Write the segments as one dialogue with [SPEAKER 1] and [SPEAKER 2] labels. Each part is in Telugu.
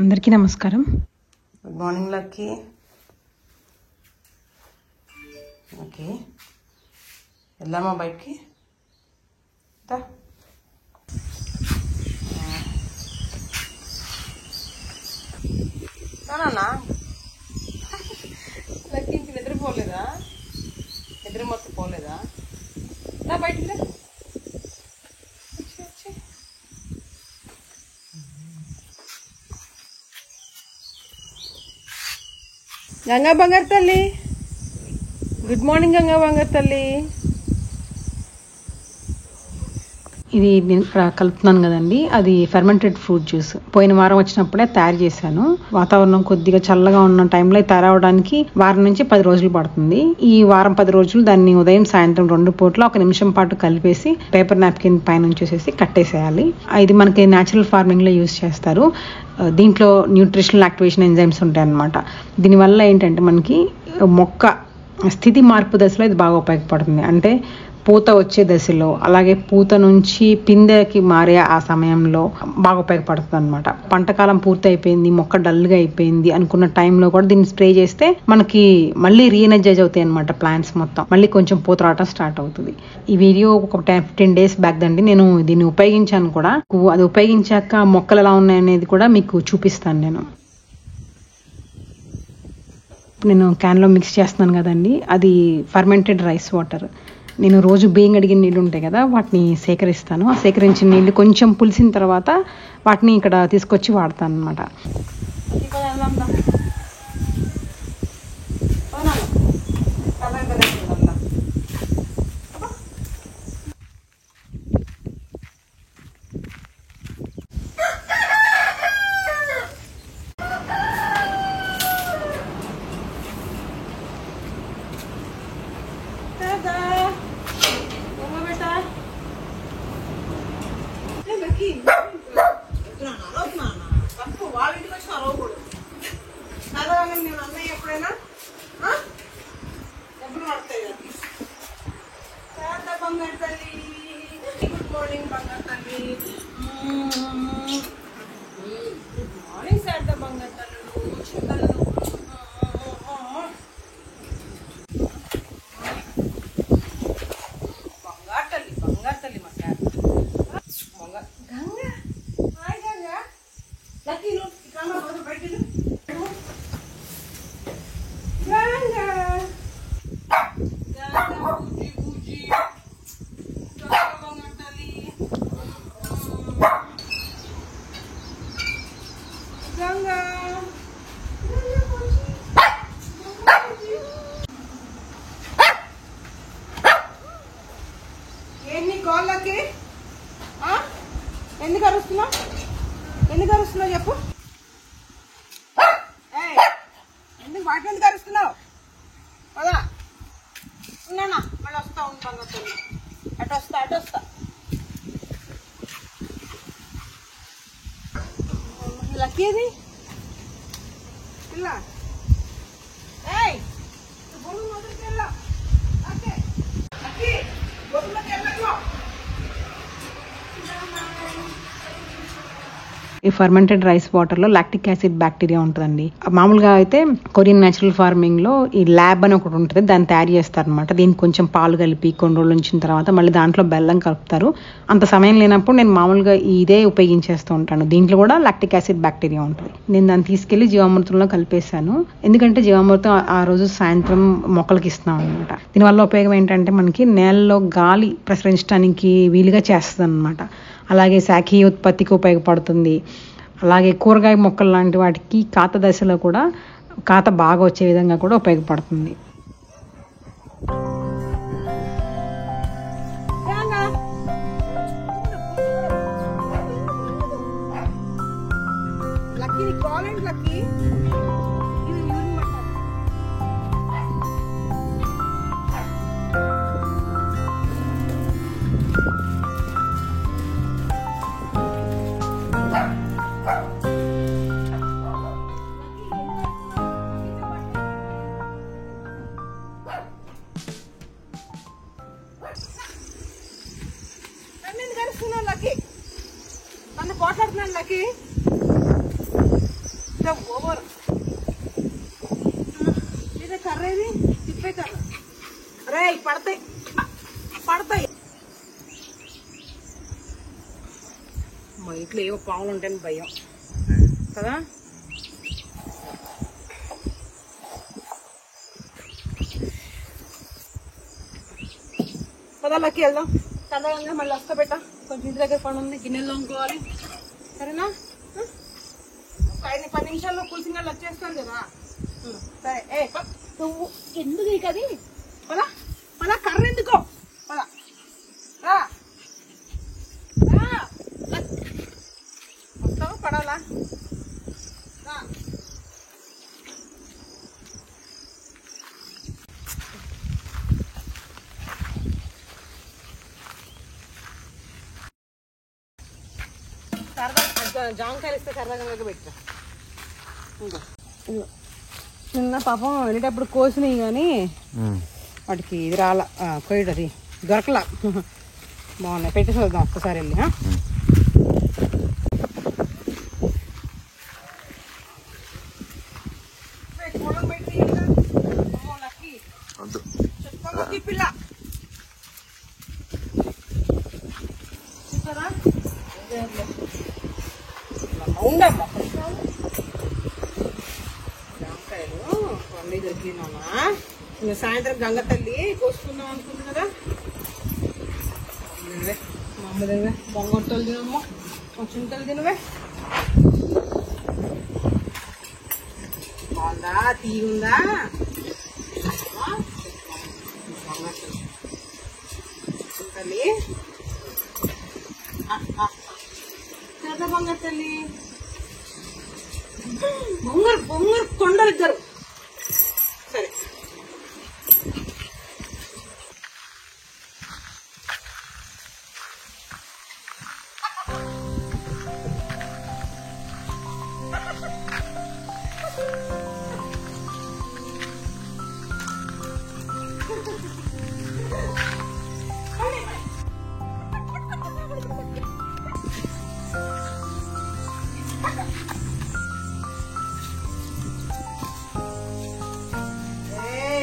[SPEAKER 1] అందరికీ నమస్కారం.
[SPEAKER 2] Good morning lucky. ఓకే, వెళ్దామా బయటికి? నానా లక్కీ ఇంక నిద్రపోలేదా? నిద్ర మొత్తం పోలేదా? నా బయటికి రా. గంగా బంగారు తల్లి, గుడ్ మార్నింగ్ గంగా బంగారు తల్లి.
[SPEAKER 1] ఇది నేను కలుపుతున్నాను కదండి, అది ఫెర్మెంటెడ్ ఫ్రూట్ జ్యూస్. పోయిన వారం వచ్చినప్పుడే తయారు చేశాను. వాతావరణం కొద్దిగా చల్లగా ఉన్న టైంలో తయారవడానికి వారం నుంచి 10 రోజులు పడుతుంది. ఈ వారం 10 రోజులు దాన్ని ఉదయం సాయంత్రం 2 పూట్ల 1 నిమిషం పాటు కలిపేసి పేపర్ నాప్కిన్ పైన ఉంచేసేసి కట్టేసేయాలి. ఇది మనకి న్యాచురల్ ఫార్మింగ్ లో యూజ్ చేస్తారు. దీంట్లో న్యూట్రిషనల్ యాక్టివేషన్ ఎంజైమ్స్ ఉంటాయి అన్నమాట. దీనివల్ల ఏంటంటే మనకి మొక్క స్థితి మార్పు దశలో ఇది బాగా ఉపయోగపడుతుంది. అంటే పూత వచ్చే దశలో, అలాగే పూత నుంచి పిందెకి మారే ఆ సమయంలో బాగా ఉపయోగపడుతుంది అనమాట. పంటకాలం పూర్తి అయిపోయింది, మొక్క డల్గా అయిపోయింది అనుకున్న టైంలో కూడా దీన్ని స్ప్రే చేస్తే మనకి మళ్ళీ రీఎనర్జైజ్ అవుతాయి అనమాట. ప్లాంట్స్ మొత్తం మళ్ళీ కొంచెం పూత రావటం స్టార్ట్ అవుతుంది. ఈ వీడియో ఒక 15 days బ్యాక్ దండి నేను దీన్ని ఉపయోగించాను కూడా. అది ఉపయోగించాక మొక్కలు ఎలా ఉన్నాయనేది కూడా మీకు చూపిస్తాను. నేను క్యాన్లో మిక్స్ చేస్తున్నాను కదండి, అది ఫర్మెంటెడ్ రైస్ వాటర్. నేను రోజు బియ్యం అడిగిన నీళ్ళు ఉంటాయి కదా, వాటిని సేకరిస్తాను. ఆ సేకరించిన నీళ్ళు కొంచెం పులిసిన తర్వాత వాటిని ఇక్కడ తీసుకొచ్చి వాడతాను అనమాట.
[SPEAKER 2] గుడ్ మార్నింగ్ బంగారు తల్లి. గుడ్ మార్నింగ్ శారదా బంగారు తల్లులు, చిన్నలు. బంగారు తల్లి, బంగారు తల్లి మా శారద. గంగా, హాయ్ గంగా. లక్కీ నువ్వు ఇక్కడ బయట గంగా. ఎందుకు అరుస్తున్నావు? ఎందుకు అరుస్తున్నావు చెప్పు. ఎందుకు వాటి ఎందుకు అరుస్తున్నావు? కదా ఉన్నానా, మళ్ళీ వస్తా ఉంది బంగారు. అటు వస్తా. లక్కీది పిల్ల.
[SPEAKER 1] ఈ ఫర్మెంటెడ్ రైస్ వాటర్ లో లాక్టిక్ యాసిడ్ బ్యాక్టీరియా ఉంటుందండి. మామూలుగా అయితే కొరియన్ న్యాచురల్ ఫార్మింగ్ లో ఈ ల్యాబ్ అని ఒకటి ఉంటుంది, దాన్ని తయారు చేస్తారు అనమాట. దీనికి కొంచెం పాలు కలిపి కొన్ని రోజులు ఉంచిన తర్వాత మళ్ళీ దాంట్లో బెల్లం కలుపుతారు. అంత సమయం లేనప్పుడు నేను మామూలుగా ఇదే ఉపయోగించేస్తూ ఉంటాను. దీంట్లో కూడా లాక్టిక్ యాసిడ్ బ్యాక్టీరియా ఉంటుంది. నేను దాన్ని తీసుకెళ్లి జీవామృతంలో కలిపేశాను. ఎందుకంటే జీవామృతం ఆ రోజు సాయంత్రం మొక్కలకి ఇస్తున్నాం అనమాట. దీనివల్ల ఉపయోగం ఏంటంటే మనకి నేలలో గాలి ప్రసరించడానికి వీలుగా చేస్తుంది అనమాట. అలాగే శాఖీయ ఉత్పత్తికి ఉపయోగపడుతుంది. అలాగే కూరగాయ మొక్కలు లాంటి వాటికి కాత దశలో కూడా కాత బాగా వచ్చే విధంగా కూడా ఉపయోగపడుతుంది.
[SPEAKER 2] లక్కీ నన్ను పోట్లాడుతున్నాను. లక్కీ ఓవర్ ఇదే కర్ర, ఇది తిప్పే కర్ర. రే పడతాయి పడతాయి. మా ఇంట్లో ఏవో పాములు ఉంటాయని భయం కదా. పదాలకి వెళ్దాం. చదవంగా మళ్ళీ వస్తా పెట్ట. కొంచెం ఇంటి దగ్గర పని ఉంది, గిన్నెలు తోముకోవాలి. సరేనా? 10 నిమిషాల్లో పులిసింగల్ వచ్చేస్తాను కదా. సరే. నువ్వు ఎందుకు కది పదా పదా, కర్ర ఎందుకో పదా. వస్తావా పడాలా? సరదా జామకాయలు ఇస్తే సరదాగా పెట్టా. నిన్న పాపం వెళ్ళేటప్పుడు కోసినాయి కానీ వాటికి ఇది రాలా, కొయ్యడు అది దొరకలా. బాగున్నాయి, పెట్టి చూద్దాం ఒక్కసారి వెళ్ళి. పిల్ల ఉండమ్మా జామకాయలు అన్నీ దొరికినామా. ఇంకా సాయంత్రం గంగ తల్లి కోసుకుందాం అనుకుంది కదా. మా అమ్మ తినవే, బొంగొట్టలు తినమ్మా, చింతలు తినవే. బాగుందా, తీగుందా? చింతలి చెత్త బంగారు తల్లి, బొంగరు బొంగరు కొండలు ఇద్దరు. సరే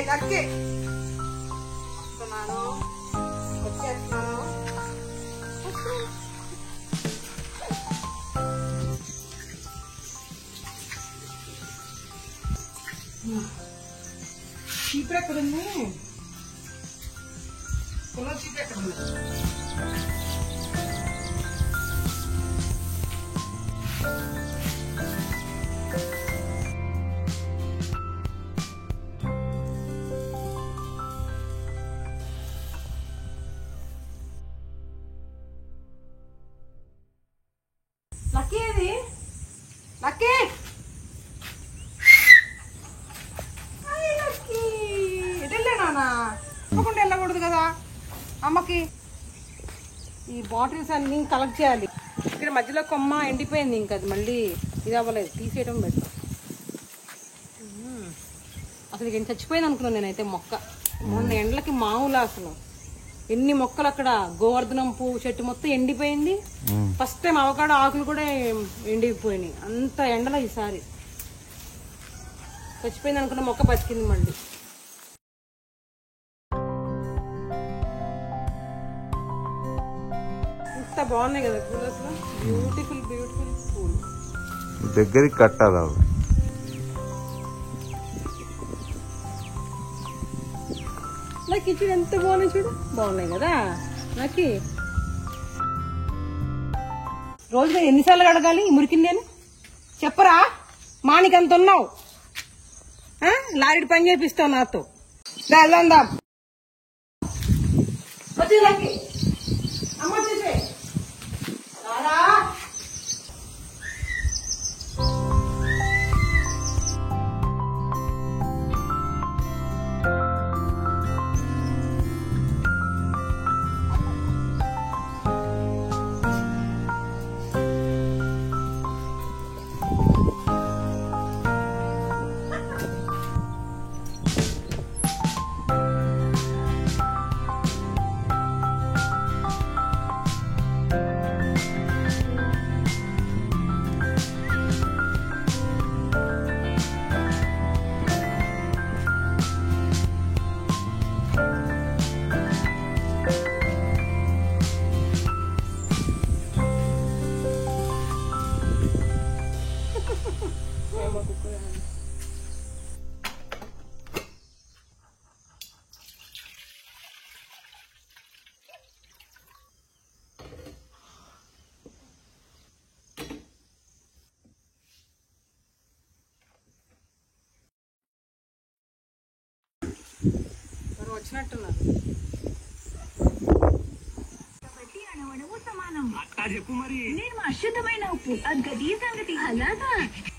[SPEAKER 2] లక్కి వస్తున్నాను, వచ్చేస్తున్నాను. చీపురు ఎక్కడ ఉంది? పొలం చీపురు ఎక్కడ ఉంది? లక్కీ ఏది? లక్కీ లక్కీ ఎటెళ్ళానా? తప్పకుండా వెళ్ళకూడదు కదా అమ్మకి. ఈ బాటిల్స్ అన్ని కలెక్ట్ చేయాలి. ఇక్కడ మధ్యలో కొమ్మ ఎండిపోయింది, ఇంకా అది మళ్ళీ ఇది అవ్వలేదు, తీసేయడం బెటర్. అసలు ఇంక చచ్చిపోయింది అనుకున్నాను నేనైతే మొక్క. మొన్న ఎండలకి మామూలు అసలు ఎన్ని మొక్కలు అక్కడ. గోవర్ధనం పువ్వు చెట్టు మొత్తం ఎండిపోయింది. ఫస్ట్ టైం అవకాడో ఆకులు కూడా ఎండిపోయినాయి. అంత ఎండలో ఈసారి చచ్చిపోయింది అనుకున్న మొక్క బతికింది మళ్ళీ. ఇంత బాగున్నాయి కదా పూలు అసలు. బ్యూటిఫుల్ బ్యూటిఫుల్ పూలు.
[SPEAKER 3] దగ్గరికి కట్టాలి.
[SPEAKER 2] నాకు చూడు ఎంత బాగున్నాయి, చూడు బాగున్నాయి కదా. నాకు రోజుగా ఎన్నిసార్లు అడగాలి ఈ మురికింది అని చెప్పరా? మానికి అంత ఉన్నావు, లారీ పని చేపిస్తావు నాతో. వెళ్దాం వచ్చి అమ్మ వచ్చేసే. వచ్చినట్టున్నారు.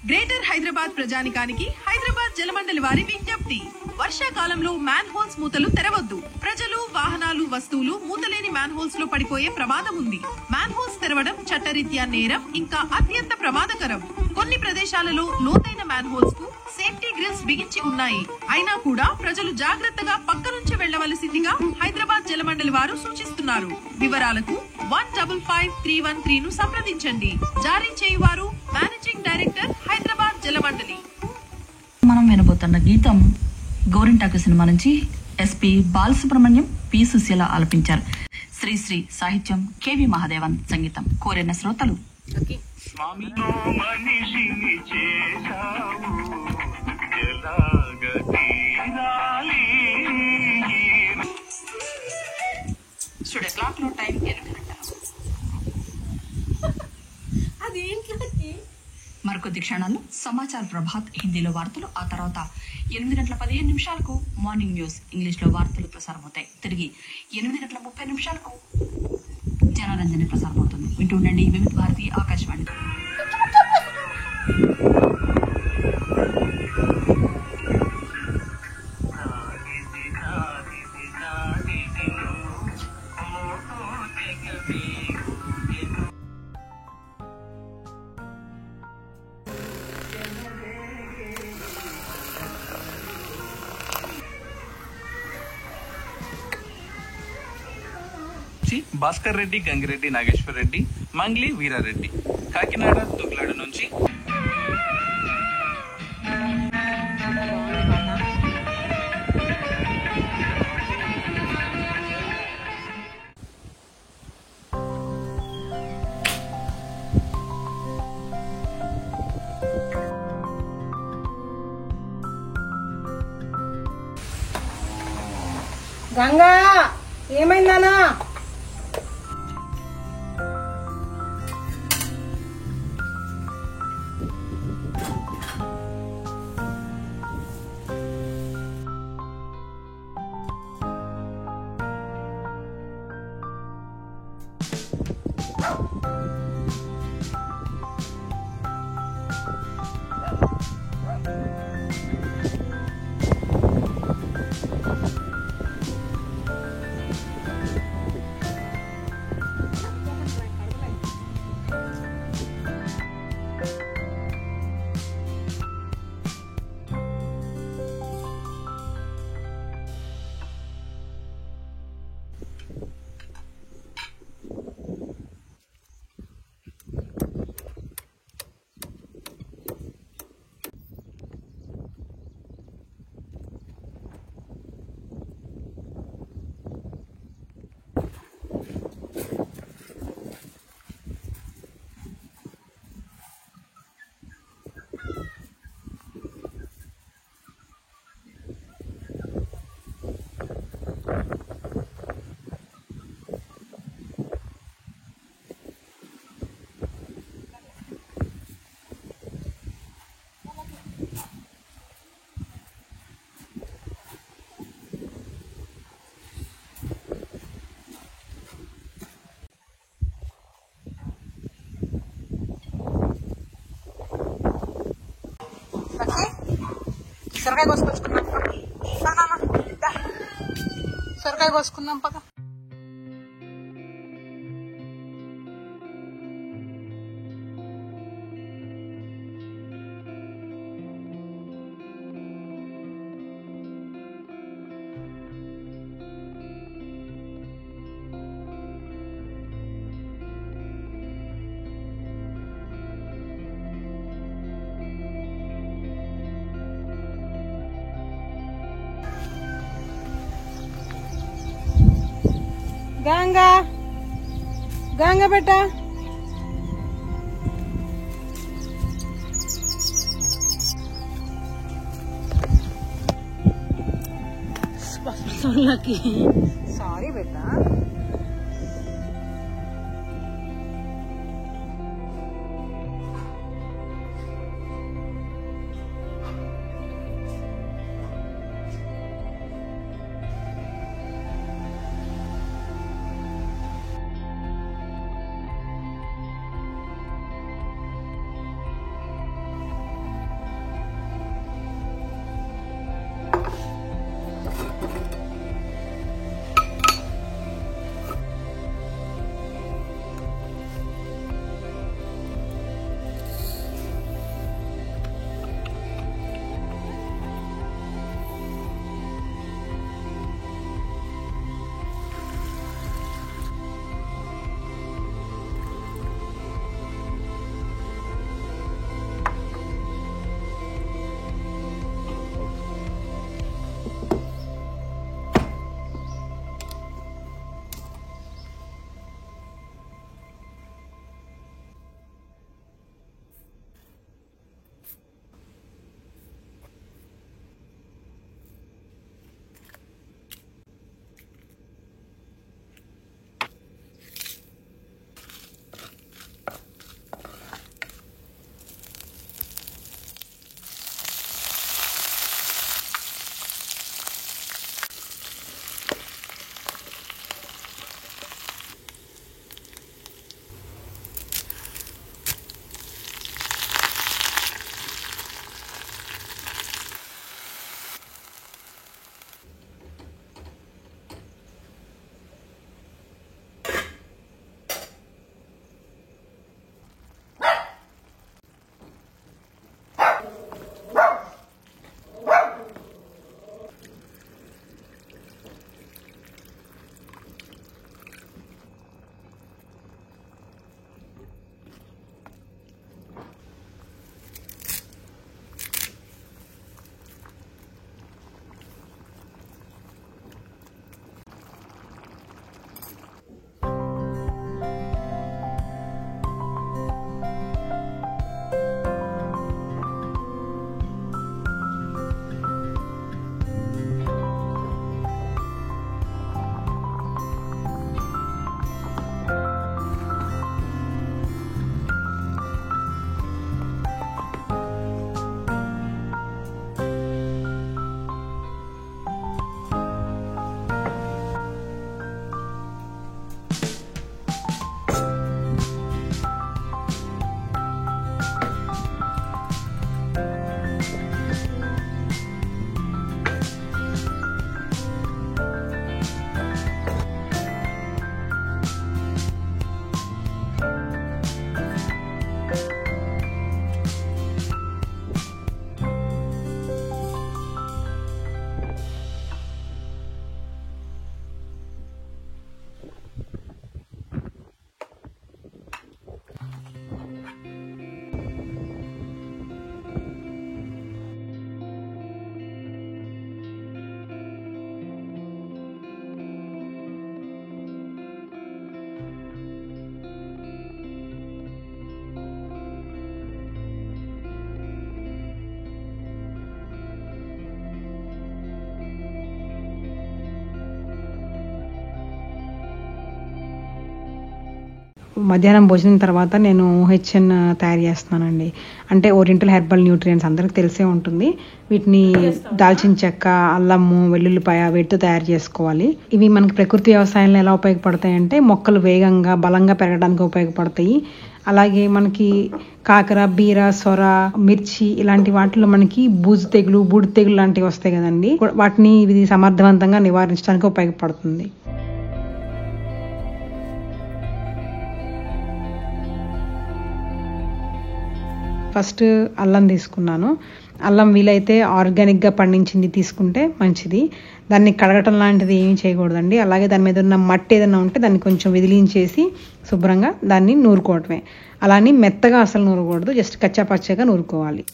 [SPEAKER 4] గ్రేటర్ హైదరాబాద్ ప్రజానికానికి హైదరాబాద్ జలమండలి వారి విజ్ఞప్తి. వర్షాకాలంలో మ్యాన్ హోల్స్ మూతలు తెరవద్దు. ప్రజలు, వాహనాలు, వస్తువులు మూతలేని మ్యాన్ హోల్స్ లో పడిపోయే ప్రమాదం ఉంది. మ్యాన్ హోల్స్ తెరవడం చట్టరీత్యా నేరం, ఇంకా అత్యంత ప్రమాదకరం. కొన్ని ప్రదేశాలలో లోతైన మ్యాన్ హోల్స్ కు సేఫ్టీ గ్రిల్స్ బిగించి ఉన్నాయి. అయినా కూడా ప్రజలు జాగ్రత్తగా పక్క నుంచి వెళ్లవలసిందిగా హైదరాబాద్ జలమండలి వారు సూచిస్తున్నారు. వివరాలకు 155313 ను సంప్రదించండి. జారీ చేయువారు మేనేజింగ్ డైరెక్టర్, హైదరాబాద్ జలమండలి.
[SPEAKER 5] మనం వినబోతున్న గీతం గోరింటాకు సినిమా నుంచి ఎస్పి బాలసుబ్రహ్మణ్యం, పి సుశీల ఆలపించారు. శ్రీశ్రీ సాహిత్యం, కెవి మహాదేవన్ సంగీతం. కోరిన శ్రోతలు స్టూడియో క్లాక్ లో టైం 8 గంటలు. మరికొద్ది క్షణాల్లో సమాచార ప్రభాత్ హిందీలో వార్తలు, ఆ తర్వాత 8:15 మార్నింగ్ న్యూస్ ఇంగ్లీష్ లో వార్తలు ప్రసారమవుతాయి. తిరిగి 8:30 జనరంజన ప్రసారమవుతుంది. వింటూ ఉండండి వివిధ భారతి ఆకాశవాణి.
[SPEAKER 6] భాస్కర్ రెడ్డి, గంగిరెడ్డి, నాగేశ్వర రెడ్డి, మంగ్లీ వీరారెడ్డి. కాకినాడ తుగ్లాడు నుంచి
[SPEAKER 2] గంగా ఏమైందానా?
[SPEAKER 1] సొరకాయ కోసుకొచ్చుకున్నాం. సొరకాయ కోసుకుందాం పక్క.
[SPEAKER 2] గంగా గంగా బేట సారీ బేటా.
[SPEAKER 1] మధ్యాహ్నం భోజనం తర్వాత నేను OHN తయారు చేస్తున్నానండి. అంటే ఓరియంటల్ హెర్బల్ న్యూట్రియంట్స్ అందరికి తెలిసే ఉంటుంది. వీటిని దాల్చిన చెక్క, అల్లము, వెల్లుల్లిపాయ వీటితో తయారు చేసుకోవాలి. ఇవి మనకి ప్రకృతి వ్యవసాయంలో ఎలా ఉపయోగపడతాయి అంటే మొక్కలు వేగంగా బలంగా పెరగడానికి ఉపయోగపడతాయి. అలాగే మనకి కాకర, బీర, సొర, మిర్చి ఇలాంటి వాటిలో మనకి బూజు తెగులు, బూడిద తెగులు లాంటివి వస్తాయి కదండి. వాటిని ఇది సమర్థవంతంగా నివారించడానికి ఉపయోగపడుతుంది. ఫస్ట్ అల్లం తీసుకున్నాను. అల్లం వీలైతే ఆర్గానిక్గా పండించింది తీసుకుంటే మంచిది. దాన్ని కడగటం లాంటిది ఏమీ చేయకూడదండి. అలాగే దాని మీద ఉన్న మట్టి ఏదైనా ఉంటే దాన్ని కొంచెం విదిలించేసి శుభ్రంగా దాన్ని నూరుకోవటమే. అలానే మెత్తగా అసలు నూరకూడదు, జస్ట్ కచ్చాపచ్చగా నూరుకోవాలి.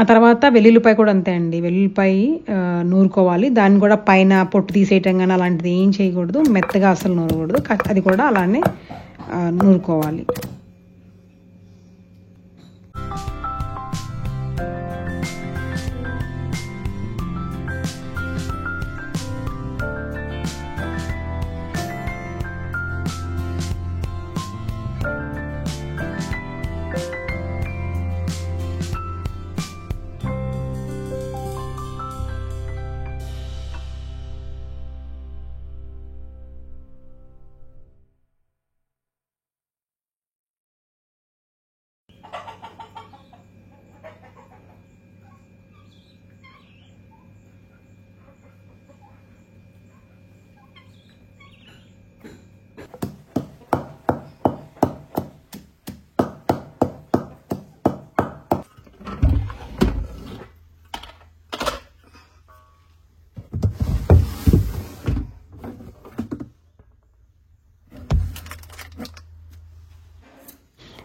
[SPEAKER 1] ఆ తర్వాత వెల్లుల్లిపాయ కూడా అంతే అండి. వెల్లుల్లిపాయ నూరుకోవాలి. దాన్ని కూడా పైన పొట్టు తీసేయటం కానీ అలాంటిది ఏం చేయకూడదు. మెత్తగా అసలు నూరకూడదు. అది కూడా అలానే నూరుకోవాలి.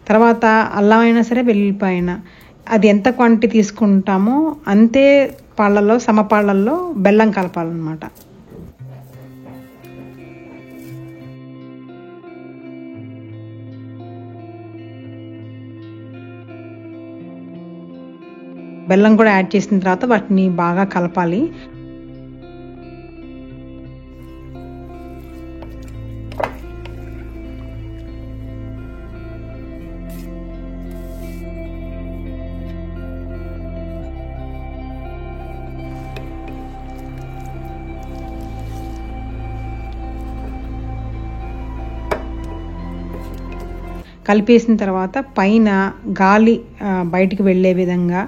[SPEAKER 1] తర్వాత అల్లం అయినా సరే వెల్లుల్లిపాయ అయినా అది ఎంత క్వాంటిటీ తీసుకుంటామో అంతే పాళ్ళల్లో సమపాళ్ళల్లో బెల్లం కలపాలన్నమాట. బెల్లం కూడా యాడ్ చేసిన తర్వాత వాటిని బాగా కలపాలి. కలిపేసిన తర్వాత పైన గాలి బయటికి వెళ్ళే విధంగా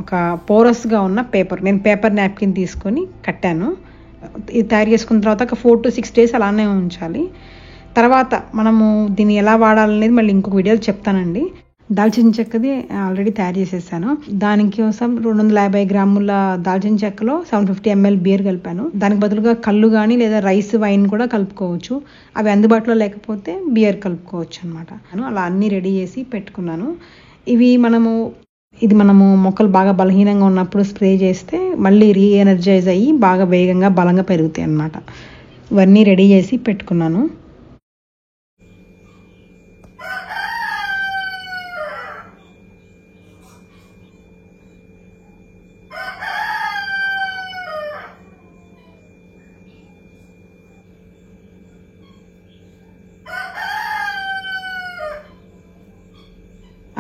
[SPEAKER 1] ఒక పోరస్గా ఉన్న పేపర్, నేను పేపర్ నాప్కిన్ తీసుకొని కట్టాను. ఇది తయారు చేసుకున్న తర్వాత ఒక 4 to 6 days అలానే ఉంచాలి. తర్వాత మనము దీన్ని ఎలా వాడాలనేది మళ్ళీ ఇంకొక వీడియోలో చెప్తానండి. దాల్చిన చెక్కది ఆల్రెడీ తయారు చేసేసాను. దానికోసం 250 గ్రాముల దాల్చిన చెక్కలో 750 ml బియర్ కలిపాను. దానికి బదులుగా కళ్ళు కానీ లేదా రైస్, వైన్ కూడా కలుపుకోవచ్చు. అవి అందుబాటులో లేకపోతే బియర్ కలుపుకోవచ్చు అనమాట. అలా అన్నీ రెడీ చేసి పెట్టుకున్నాను. ఇది మనము మొక్కలు బాగా బలహీనంగా ఉన్నప్పుడు స్ప్రే చేస్తే మళ్ళీ రీఎనర్జైజ్ అయ్యి బాగా వేగంగా బలంగా పెరుగుతాయి అన్నమాట. ఇవన్నీ రెడీ చేసి పెట్టుకున్నాను.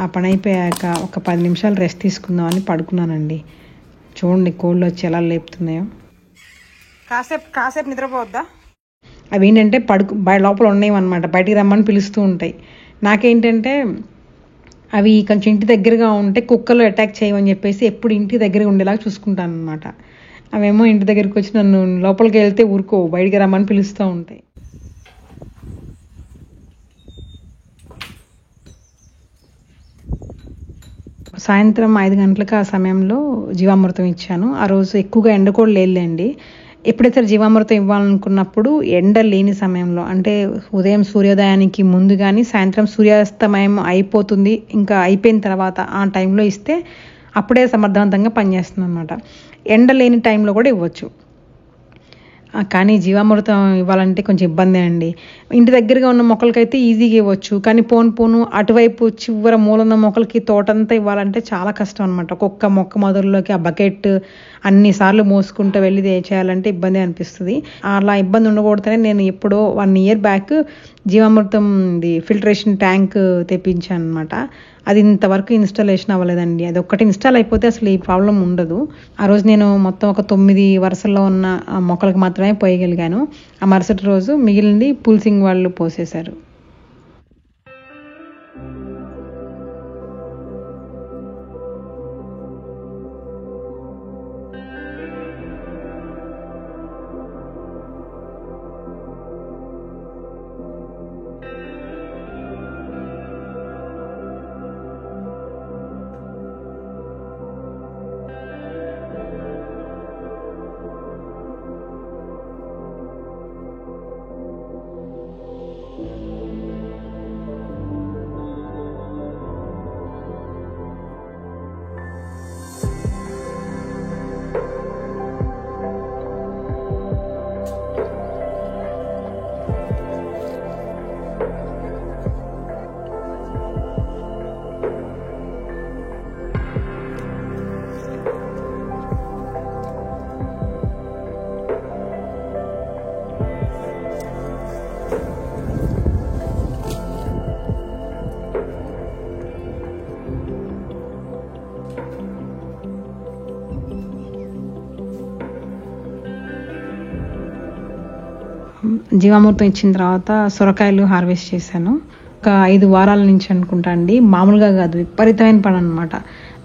[SPEAKER 1] ఆ పని అయిపోయాక ఒక 10 నిమిషాలు రెస్ట్ తీసుకుందామని పడుకున్నానండి. చూడండి కోళ్ళు వచ్చి ఎలా లేపుతున్నాయో. కాసేపు నిద్రపోవద్దా? అవి ఏంటంటే లోపల ఉన్నాయన్నమాట, బయటికి రమ్మని పిలుస్తూ ఉంటాయి. నాకేంటంటే అవి కొంచెం ఇంటి దగ్గరగా ఉంటే కుక్కలు అటాక్ చేయమని చెప్పేసి ఎప్పుడు ఇంటి దగ్గర ఉండేలాగా చూసుకుంటాను అనమాట. అవేమో ఇంటి దగ్గరికి వచ్చి నన్ను లోపలికి వెళ్తే ఊరుకో, బయటికి రమ్మని పిలుస్తూ ఉంటాయి. సాయంత్రం 5 గంటలకు ఆ సమయంలో జీవామృతం ఇచ్చాను. ఆ రోజు ఎక్కువగా ఎండ కూడా లేదులేండి. ఎప్పుడైతే జీవామృతం ఇవ్వాలనుకున్నప్పుడు ఎండ లేని సమయంలో, అంటే ఉదయం సూర్యోదయానికి ముందు కానీ సాయంత్రం సూర్యాస్తమయం అయిపోతుంది ఇంకా అయిపోయిన తర్వాత ఆ టైంలో ఇస్తే అప్పుడే సమర్థవంతంగా పనిచేస్తుంది అనమాట. ఎండ లేని టైంలో కూడా ఇవ్వచ్చు. కానీ జీవామృతం ఇవ్వాలంటే కొంచెం ఇబ్బందే అండి. ఇంటి దగ్గరగా ఉన్న మొక్కలకైతే ఈజీగా ఇవ్వచ్చు, కానీ పోను అటువైపు చివర మూలన్న మొక్కలకి తోటంతా ఇవ్వాలంటే చాలా కష్టం అనమాట. ఒక్కొక్క మొక్క మొదల్లోకి ఆ బకెట్ అన్నిసార్లు మోసుకుంటూ వెళ్ళి చేయాలంటే ఇబ్బంది అనిపిస్తుంది. అలా ఇబ్బంది ఉండకూడదనే నేను ఎప్పుడో 1 year బ్యాక్ జీవామృతం ఫిల్టరేషన్ ట్యాంక్ తెప్పించాను అనమాట. అది ఇంతవరకు ఇన్స్టాలేషన్ అవ్వలేదండి. అది ఒక్కటి ఇన్స్టాల్ అయిపోతే అసలు ఈ ప్రాబ్లం ఉండదు. ఆ రోజు నేను మొత్తం ఒక 9 వరుసల్లో ఉన్న మొక్కలకు మాత్రమే పోయగలిగాను. ఆ మరుసటి రోజు మిగిలింది పుల్సింగ్ వాళ్ళు పోసేశారు. జీవామృతం ఇచ్చిన తర్వాత సొరకాయలు హార్వెస్ట్ చేశాను. ఒక 5 వారాల నుంచి అనుకుంటా అండి. మామూలుగా కాదు, విపరీతమైన పని అనమాట.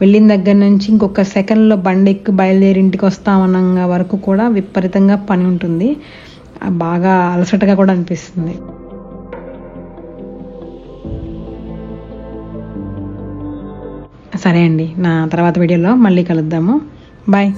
[SPEAKER 1] వెళ్ళిన దగ్గర నుంచి ఇంకొక సెకండ్లో బండి ఎక్కి బయలుదేరి ఇంటికి వస్తామన్నంగా వరకు కూడా విపరీతంగా పని ఉంటుంది. బాగా అలసటగా కూడా అనిపిస్తుంది. సరే అండి, నా తర్వాత వీడియోలో మళ్ళీ కలుద్దాము. బాయ్.